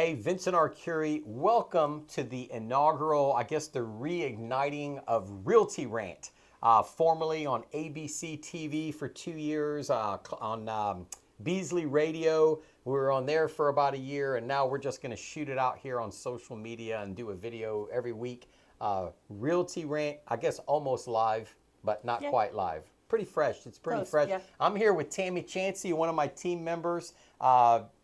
Hey, Vincent Arcuri, welcome to the inaugural, I guess the reigniting of Realty Rant, formerly on ABC TV for 2 years, on Beasley Radio. We were on there for about a year, and now we're just going to shoot it out here on social media and do a video every week. Realty Rant, I guess almost live, but not quite live. Pretty fresh. It's pretty fresh. Yeah. I'm here with Tammy, Chancey, one of my team members,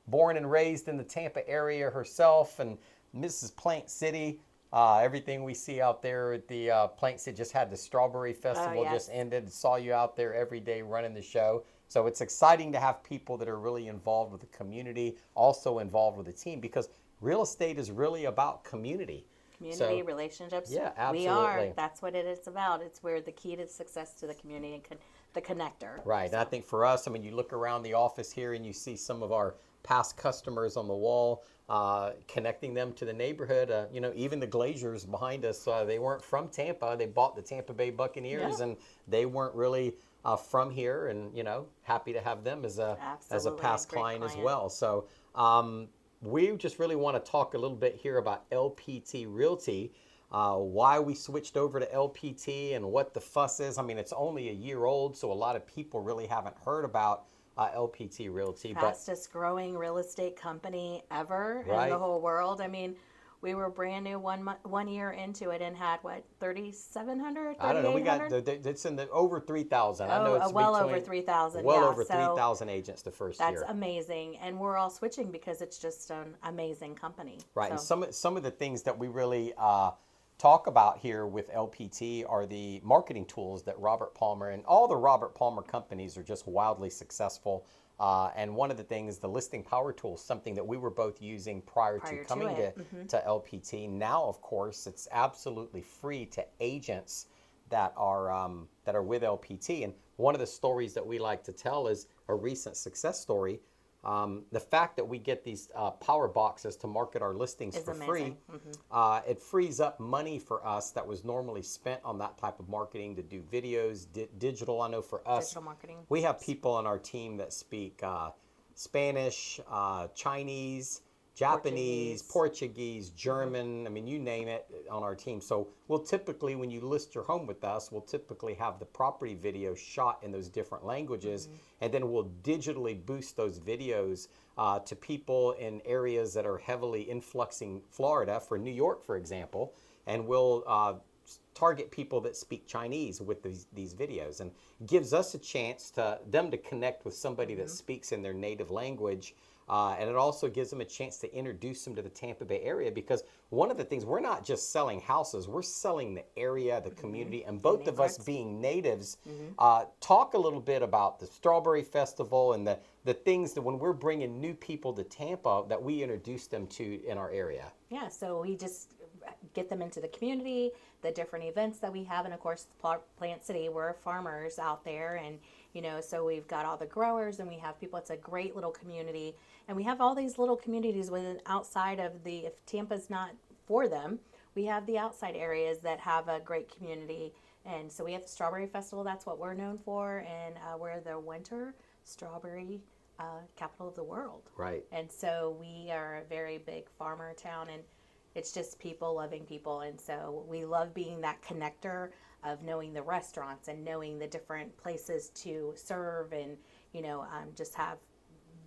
born and raised in the Tampa area herself, and Mrs. Plant City. Everything we see out there at the Plant City, just had the Strawberry Festival just ended. Saw you out there every day running the show. So it's exciting to have people that are really involved with the community, also involved with the team, because real estate is really about community. Community, relationships. Yeah, absolutely. We are. That's what it is about. It's where the key to success to the community and the connector. Right. And I think for us, I mean, you look around the office here and you see some of our past customers on the wall, connecting them to the neighborhood. Even the Glaziers behind us, they weren't from Tampa. They bought the Tampa Bay Buccaneers, and they weren't really from here. And, happy to have them as a past client as well. So we just really want to talk a little bit here about LPT Realty, why we switched over to LPT and what the fuss is. I mean, it's only a year old, so a lot of people really haven't heard about LPT Realty. Fastest growing real estate company ever in the whole world. I mean, we were brand new one year into it and had 3,700? I don't know. We got it's in the over 3,000. I know it's over 3,000. Well over 3,000 agents the first year. That's amazing, and we're all switching because it's just an amazing company. Right, so. And some of the things that we really talk about here with LPT are the marketing tools that Robert Palmer and all the Robert Palmer companies are just wildly successful. And one of the things, the listing power tool, something that we were both using prior to coming to LPT. Now, of course, it's absolutely free to agents that are with LPT. And one of the stories that we like to tell is a recent success story. The fact that we get these power boxes to market our listings for free, it frees up money for us that was normally spent on that type of marketing to do videos, digital. I know for us, digital marketing. We have people on our team that speak Spanish, Chinese, Japanese, Portuguese, German, I mean, you name it on our team. So we'll typically, when you list your home with us, we'll typically have the property video shot in those different languages, and then we'll digitally boost those videos to people in areas that are heavily influxing Florida, for New York, for example, and we'll target people that speak Chinese with these videos, and gives us a chance to connect with somebody that speaks in their native language. And it also gives them a chance to introduce them to the Tampa Bay area, because one of the things, we're not just selling houses, we're selling the area, the community, and both of us being natives. Talk a little bit about the Strawberry Festival and the things that when we're bringing new people to Tampa that we introduce them to in our area. Yeah, so we just get them into the community, the different events that we have, and of course, Plant City, we're farmers out there, and so we've got all the growers and we have people. It's a great little community, and we have all these little communities within outside of if Tampa's not for them, we have the outside areas that have a great community. And so we have the Strawberry Festival. That's what we're known for, and we're the winter strawberry capital of the world. Right. And so we are a very big farmer town, and it's just people loving people. And so we love being that connector of knowing the restaurants and knowing the different places to serve, and just have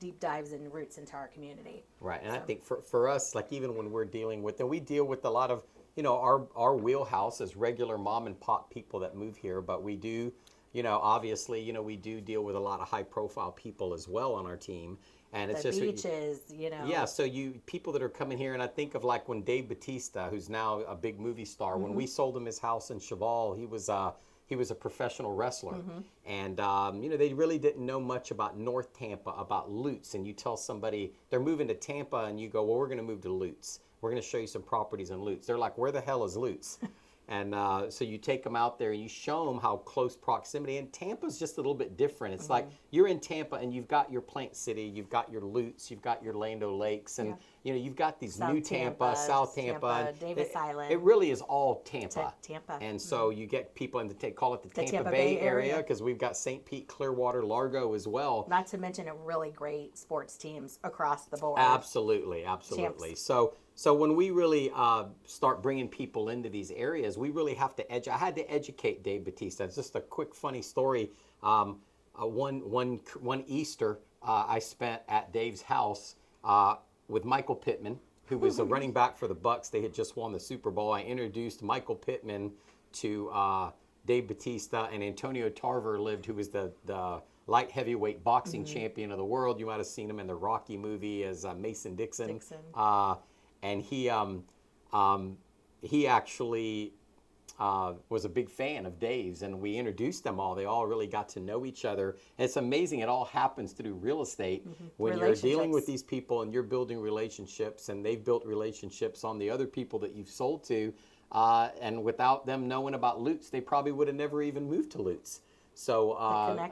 deep dives and roots into our community. Right. And I think for us, like even when we're dealing with, and we deal with a lot of, our wheelhouse is regular mom and pop people that move here, but we do, obviously, we do deal with a lot of high profile people as well on our team. And it's the just beaches, Yeah, so people that are coming here, and I think of like when Dave Bautista, who's now a big movie star, when we sold him his house in Cheval, he was a professional wrestler, and they really didn't know much about North Tampa, about Lutz. And you tell somebody they're moving to Tampa, and you go, well, we're going to move to Lutz. We're going to show you some properties in Lutz. They're like, where the hell is Lutz? And so you take them out there and you show them how close proximity. And Tampa's just a little bit different. It's like you're in Tampa and you've got your Plant City, you've got your Lutz, you've got your Land O'Lakes, and you've got these South new Tampa, South Tampa, and Davis Island. It really is all Tampa. Tampa. And so you get people in the call it the Tampa Bay area, because we've got St. Pete, Clearwater, Largo as well. Not to mention a really great sports teams across the board. Absolutely. So when we really start bringing people into these areas, we really have to I had to educate Dave Batista. It's just a quick, funny story. One Easter, I spent at Dave's house with Michael Pittman, who was a running back for the Bucks. They had just won the Super Bowl. I introduced Michael Pittman to Dave Batista, and Antonio Tarver lived, who was the light heavyweight boxing champion of the world. You might have seen him in the Rocky movie as Mason Dixon. And he actually was a big fan of Dave's, and we introduced them all. They all really got to know each other. And it's amazing. It all happens through real estate. When you're dealing with these people and you're building relationships, and they've built relationships on the other people that you've sold to, and without them knowing about Lutz, they probably would have never even moved to Lutz. So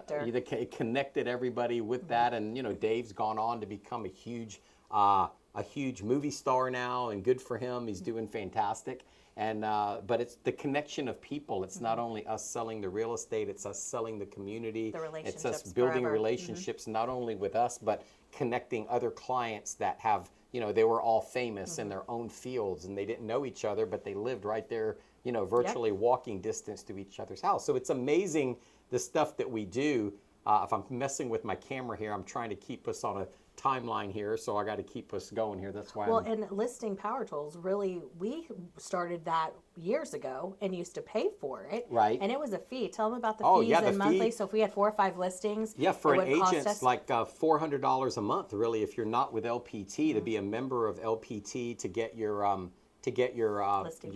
it connected everybody with that. And Dave's gone on to become a huge movie star now, and good for him. He's doing fantastic. And but it's the connection of people. It's not only us selling the real estate, it's us selling the community. The relationships, it's us building relationships, not only with us, but connecting other clients that have, they were all famous in their own fields, and they didn't know each other, but they lived right there, virtually walking distance to each other's house. So it's amazing the stuff that we do. If I'm messing with my camera here, I'm trying to keep us on a timeline here, so I got to keep us going here. That's why. Well, and listing power tools, really, we started that years ago and used to pay for it. Right. And it was a fee. Tell them about the fees the and monthly. fee. So if we had 4 or 5 listings, for an agent, it's like $400 a month, really, if you're not with LPT, to be a member of LPT, to get your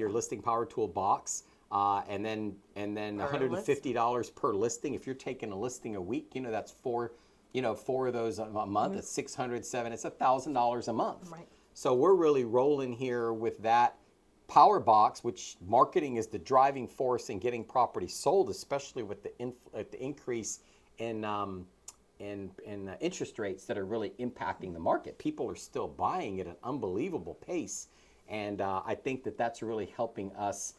listing power tool box. And then $150 per listing. If you're taking a listing a week, that's 4 of those a month. It's $600, $700. It's $1,000 a month. Right. So we're really rolling here with that power box, which marketing is the driving force in getting property sold, especially with the increase in interest rates that are really impacting the market. People are still buying at an unbelievable pace, and I think that's really helping us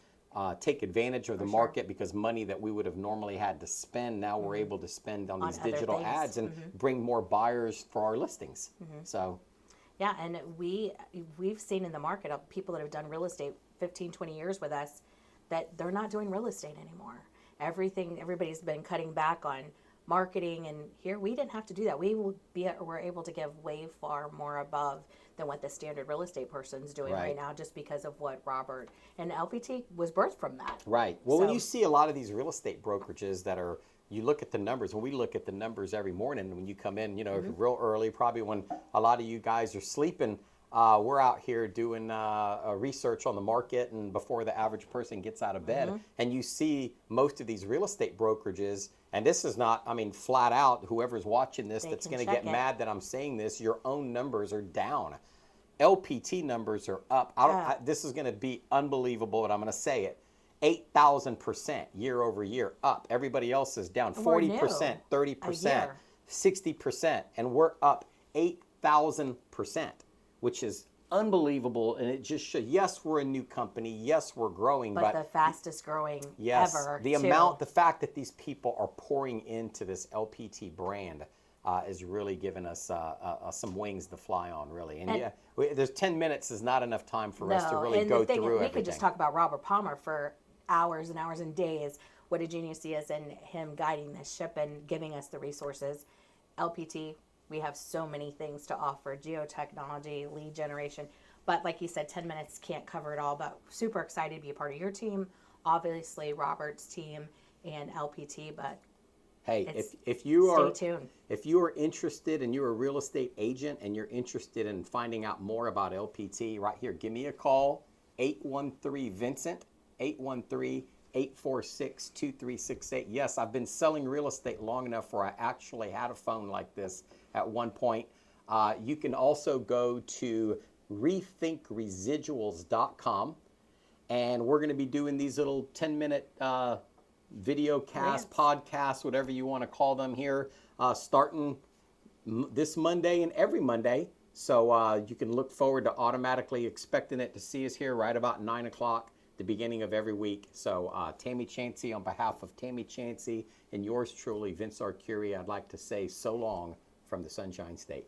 take advantage of the market, because money that we would have normally had to spend, now we're able to spend on these digital ads and bring more buyers for our listings. So, yeah, and we've seen in the market of people that have done real estate 15, 20 years with us, that they're not doing real estate anymore. Everybody's been cutting back on marketing, and here we didn't have to do that. We're able to give way far more above than what the standard real estate person's doing right now, just because of what Robert and LPT was birthed from that. Right. Well, when you see a lot of these real estate brokerages that are, you look at the numbers, and we look at the numbers every morning when you come in, real early, probably when a lot of you guys are sleeping. We're out here doing research on the market, and before the average person gets out of bed, and you see most of these real estate brokerages, and this is not, flat out, whoever's watching this that's going to get mad that I'm saying this, your own numbers are down. LPT numbers are up. This is going to be unbelievable, and I'm going to say it. 8,000% year over year up. Everybody else is down 40%, 30%, 60%, and we're up 8,000%, which is unbelievable. And it just shows, yes, we're a new company, yes, we're growing, but the fastest growing ever. The fact that these people are pouring into this LPT brand is really giving us some wings to fly on, really. And there's 10 minutes is not enough time for us to really go through everything. We could just talk about Robert Palmer for hours and hours and days. What a genius he is, and him guiding this ship and giving us the resources. LPT, we have so many things to offer: geotechnology, lead generation. But like you said, 10 minutes can't cover it all. But super excited to be a part of your team, obviously Robert's team and LPT. But hey, if you are stay tuned. If you are interested and you're a real estate agent and you're interested in finding out more about LPT, right here, give me a call, 813-VINCENT, 813-846-2368. Yes, I've been selling real estate long enough where I actually had a phone like this at one point. You can also go to rethinkresiduals.com, And we're going to be doing these little 10-minute video cast, podcasts, whatever you want to call them here, starting this Monday and every Monday. So you can look forward to automatically expecting it to see us here right about 9 o'clock, the beginning of every week. So Tammy Chancey, on behalf of Tammy Chancey and yours truly, Vince Arcuri, I'd like to say so long from the Sunshine State.